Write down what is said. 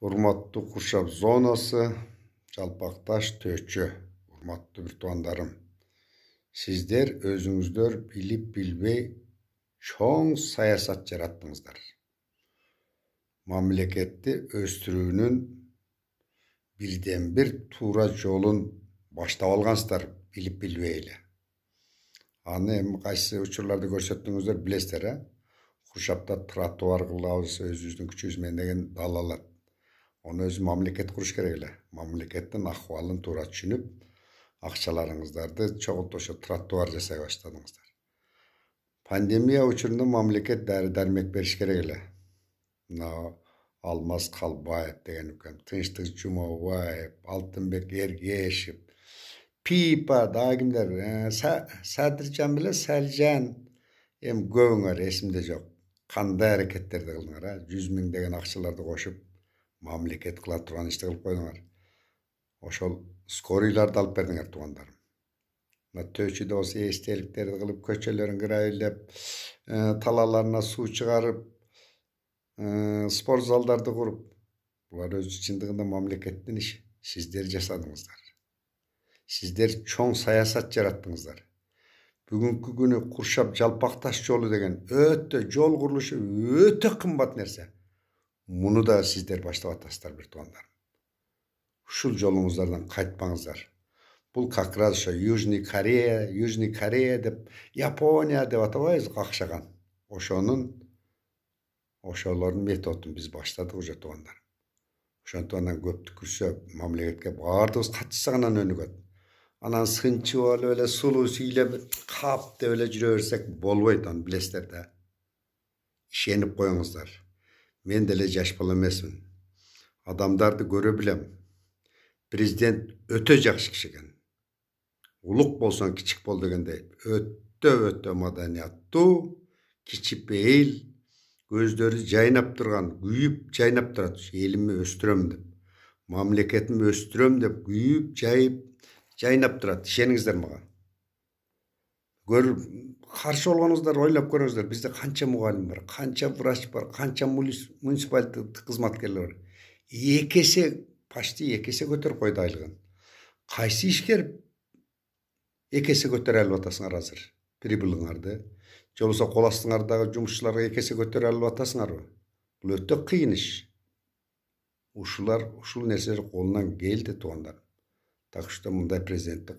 Урматтуу Куршап зонасы, Жалпакташ Төчө, урматтуу бир туугандарым. Сиздер өзүңүздөр билип билбей чоң саясат жараттыңыздар. Мамлекетти өстүрүүнүн бирден бир туура жолун баштап алгансыздар, билип билбей эле. Аны эми кайсы учурларды көрсөттүңүздөр билесиздер, Куршапта тротуар кылабыз өзүбүздүн күчүбүз менен деген далалат. Onu өзү мамлекет куруш керек эле. Мамлекеттин акыбалын туура түшүнүп, акчаларыңыздарды чогултуп ошо тротуар жасай баштадыңыздар. Пандемия учурунда мамлекет дары-дармек бериш керек эле. Мына Алмаз Калбаев деген үкем, Тынчтык Жумабаев, Алтынбек Эргешев, Пипа, дагы кимдер, Садыржан беле Салжан, эми көбүңөр эсимде жок. Кандай аракеттерди кылдыңар, 100 000 деген акчаларды кошуп, мамлекет кыла турган ишти кылып койдуңар. Ошол скорийларды алып бердиңер туугандарым. Мына Төчүдө болсо эстеликтерди кылып, көчөлөрүн кырайлап, талаларына суу чыгарып, спорт залдарды куруп, булар өз чындыгында мамлекеттин иши. Сиздер жасадыңыздар. Сиздер чоң саясат жараттыңыздар. Бүгүнкү күнү Куршап Жалпакташ жолу деген жол курулушу өтө кымбат нерсе. Муну да сиздер баштап атасыздар бир туугандар. Ушул жолуңуздардан кайтпаңыздар. Бул как раз ошо Южный Корея деп, Япония деп атабайбыз какшаган. Ошолордун методун биз баштадык уже туугандар. Ошонтип анан көп түкүрсө мамлекетке баардыгыбыз катышсаганан өнүгөт. Анан сынчып алып эле сулуу сүйлөп кап деп эле жүрө берсек болбойт, аны билесиздер да. Ишенип коюңуздар. Мен деле жаш бала эмесмин. Адамдарды көрө билем. Президент өтө жакшы киши экен. Улук болсоң кичик бол дегендей, өтө маданияттуу, кичипейил, көздөрү жайнап турган, күйүп жайнап турат. Элимди өстүрөм деп, мамлекетимди өстүрөм деп, күйүп жайнап турат. Ишениңиздер мага. Каршы болгонуңуздар ойлоп көрүңүздөр. Бизде канча мугалим бар, канча врач бар, канча муниципалитет кызматкерлер бар. Почти 2 эсе көтөрүп койду айлыгын. Кайсы ишкер 2 эсе көтөрө алып атасыңар азыр? Прибылыңарды. Же болбосо кол астыңардагы жумушчуларга 2 эсе көтөрө алып атасыңарбы? Бул өтө кыйын иш. Ушул нерселер колунан келди туугандар. Так что мындай президентти